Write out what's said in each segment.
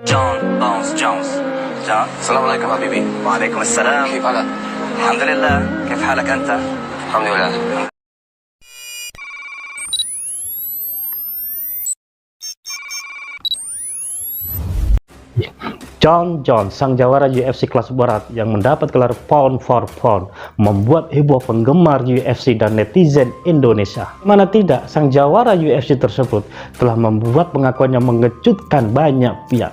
جون بونز جونز. جون، السلام عليكم حبيبي. وعليكم السلام. كيف حالك؟ الحمد لله. كيف حالك أنت؟ الحمد لله. Jon Jones, sang jawara UFC kelas berat yang mendapat gelar pound for pound, membuat heboh penggemar UFC dan netizen Indonesia. Mana tidak, sang jawara UFC tersebut telah membuat pengakuan yang mengejutkan banyak pihak.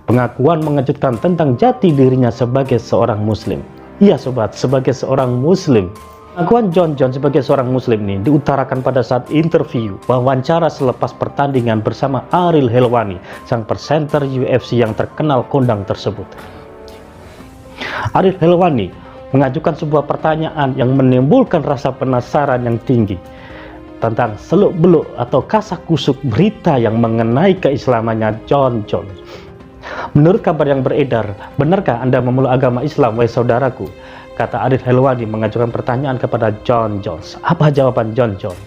Pengakuan mengejutkan tentang jati dirinya sebagai seorang muslim. Iya sobat, sebagai seorang muslim. Pengakuan Jon Jones sebagai seorang muslim ini diutarakan pada saat interview wawancara selepas pertandingan bersama Ariel Helwani, sang presenter UFC yang terkenal kondang tersebut. Ariel Helwani mengajukan sebuah pertanyaan yang menimbulkan rasa penasaran yang tinggi tentang seluk-beluk atau kasak-kusuk berita yang mengenai keislamannya Jon Jones. Menurut kabar yang beredar, benarkah Anda memeluk agama Islam, wahai saudaraku? Kata Ariel Helwani mengajukan pertanyaan kepada Jon Jones. Apa jawaban Jon Jones?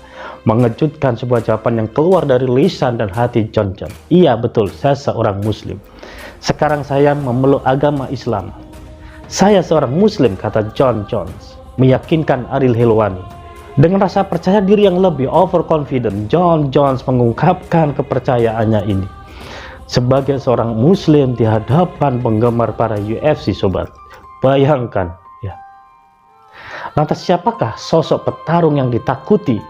Mengejutkan, sebuah jawaban yang keluar dari lisan dan hati Jon Jones. Iya betul, saya seorang muslim. Sekarang saya memeluk agama Islam. Saya seorang muslim, kata Jon Jones, meyakinkan Ariel Helwani. Dengan rasa percaya diri yang lebih overconfident, Jon Jones mengungkapkan kepercayaannya ini sebagai seorang muslim di hadapan penggemar para UFC sobat. Bayangkan. Lantas siapakah sosok petarung yang ditakuti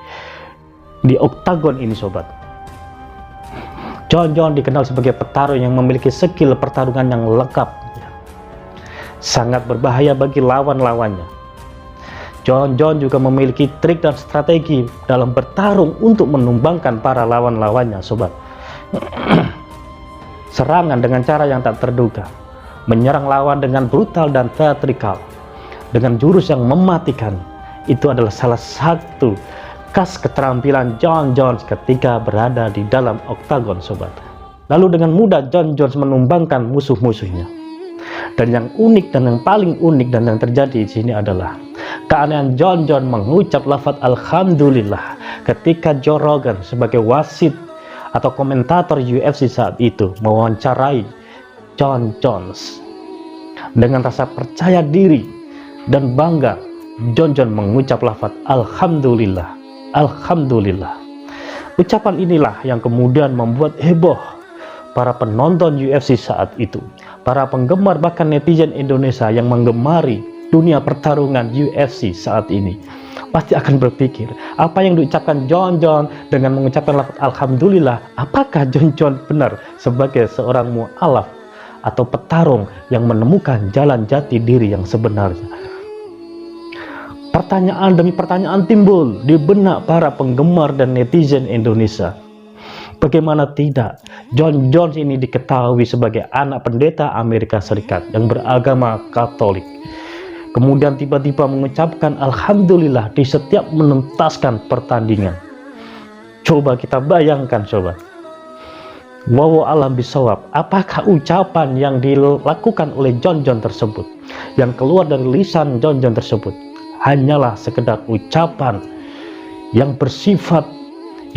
di oktagon ini sobat? Jon Jones dikenal sebagai petarung yang memiliki skill pertarungan yang lengkap, sangat berbahaya bagi lawan-lawannya. Jon Jones juga memiliki trik dan strategi dalam bertarung untuk menumbangkan para lawan-lawannya sobat. Serangan dengan cara yang tak terduga, menyerang lawan dengan brutal dan teatrikal, dengan jurus yang mematikan. Itu adalah salah satu khas keterampilan Jon Jones ketika berada di dalam oktagon sobat. Lalu dengan mudah Jon Jones menumbangkan musuh-musuhnya. Dan yang unik dan yang paling unik dan yang terjadi di sini adalah keanehan Jon Jones mengucap lafaz alhamdulillah ketika Joe Rogan sebagai wasit atau komentator UFC saat itu mewawancarai Jon Jones. Dengan rasa percaya diri dan bangga, Jon Jones mengucap lafaz alhamdulillah, alhamdulillah. Ucapan inilah yang kemudian membuat heboh para penonton UFC saat itu, para penggemar bahkan netizen Indonesia yang menggemari dunia pertarungan UFC saat ini. Pasti akan berpikir, apa yang diucapkan Jon Jones dengan mengucapkan lafaz alhamdulillah, apakah Jon Jones benar sebagai seorang mu'alaf atau petarung yang menemukan jalan jati diri yang sebenarnya? Pertanyaan demi pertanyaan timbul di benak para penggemar dan netizen Indonesia. Bagaimana tidak, Jon Jones ini diketahui sebagai anak pendeta Amerika Serikat yang beragama Katolik. Kemudian tiba-tiba mengucapkan alhamdulillah di setiap menuntaskan pertandingan. Coba kita bayangkan sobat. Wallahu a'lam bishawab, apakah ucapan yang dilakukan oleh Jon Jones tersebut, yang keluar dari lisan Jon Jones tersebut, hanyalah sekedar ucapan yang bersifat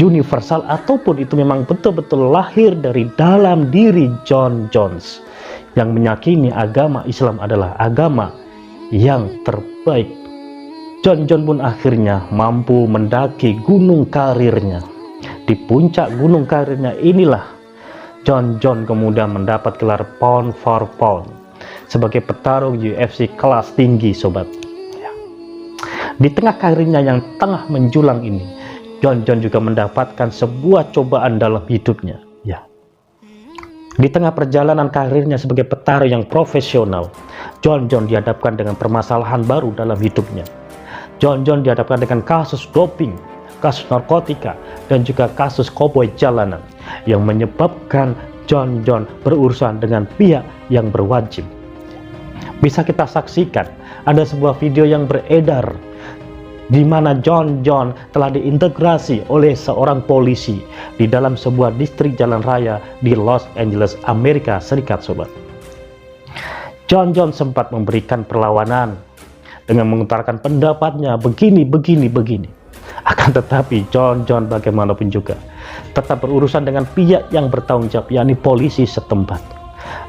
universal, ataupun itu memang betul-betul lahir dari dalam diri Jon Jones yang meyakini agama Islam adalah agama yang terbaik. Jon Jones pun akhirnya mampu mendaki gunung karirnya. Di puncak gunung karirnya inilah Jon Jones kemudian mendapat gelar pound for pound sebagai petarung UFC kelas tinggi sobat. Di tengah karirnya yang tengah menjulang ini, Jon Jones juga mendapatkan sebuah cobaan dalam hidupnya. Di tengah perjalanan karirnya sebagai petarung yang profesional, Jon Jones dihadapkan dengan permasalahan baru dalam hidupnya. Jon Jones dihadapkan dengan kasus doping, kasus narkotika, dan juga kasus koboi jalanan yang menyebabkan Jon Jones berurusan dengan pihak yang berwajib. Bisa kita saksikan ada sebuah video yang beredar di mana Jon Jones telah diintegrasi oleh seorang polisi di dalam sebuah distrik jalan raya di Los Angeles, Amerika Serikat sobat. Jon Jones sempat memberikan perlawanan dengan mengutarakan pendapatnya begini. Akan tetapi Jon Jones bagaimanapun juga tetap berurusan dengan pihak yang bertanggung jawab, yakni polisi setempat.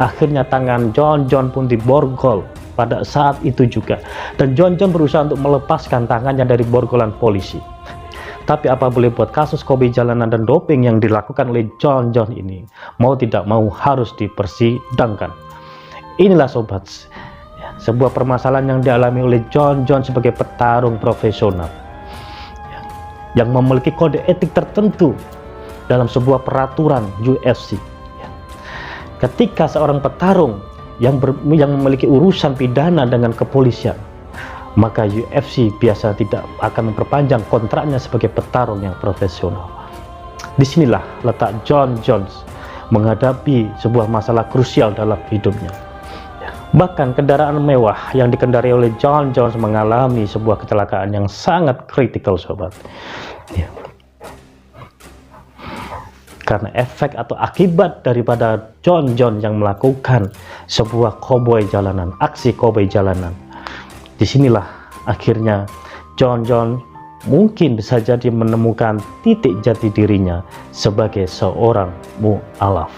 Akhirnya tangan John pun diborgol pada saat itu juga, dan John berusaha untuk melepaskan tangannya dari borgolan polisi. Tapi apa boleh buat, kasus koboi jalanan dan doping yang dilakukan oleh John ini mau tidak mau harus dipersidangkan. Inilah sobat, sebuah permasalahan yang dialami oleh John sebagai petarung profesional yang memiliki kode etik tertentu dalam sebuah peraturan UFC. Ketika seorang petarung yang memiliki urusan pidana dengan kepolisian, maka UFC biasa tidak akan memperpanjang kontraknya sebagai petarung yang profesional. Disinilah letak John Jones menghadapi sebuah masalah krusial dalam hidupnya. Bahkan kendaraan mewah yang dikendarai oleh John mengalami sebuah kecelakaan yang sangat kritikal, sobat. Karena efek atau akibat daripada John yang melakukan sebuah koboi jalanan, aksi koboi jalanan. Disinilah akhirnya John mungkin bisa jadi menemukan titik jati dirinya sebagai seorang mu'alaf.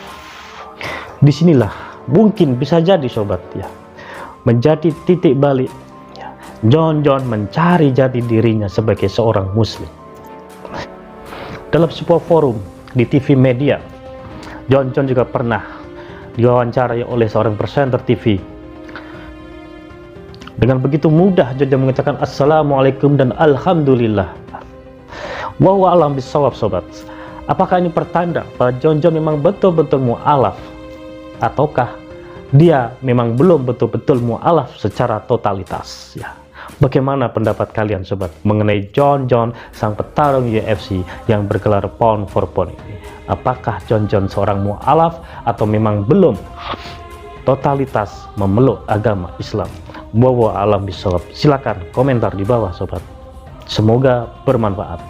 Disinilah mungkin bisa jadi, sobat, menjadi titik balik John mencari jati dirinya sebagai seorang muslim. Dalam sebuah forum di TV media, John juga pernah diwawancarai oleh seorang presenter TV. Dengan begitu mudah John mengucapkan assalamualaikum dan alhamdulillah. Wallahu a'lam bishawab, sobat. Apakah ini pertanda bahwa John memang betul-betul mu'alaf, ataukah dia memang belum betul-betul mu'alaf secara totalitas? Bagaimana pendapat kalian, sobat, mengenai John sang petarung UFC yang bergelar pound for pound ini? Apakah John seorang mu'alaf atau memang belum totalitas memeluk agama Islam? Wallahu a'lam bishawab. Silakan komentar di bawah, sobat. Semoga bermanfaat.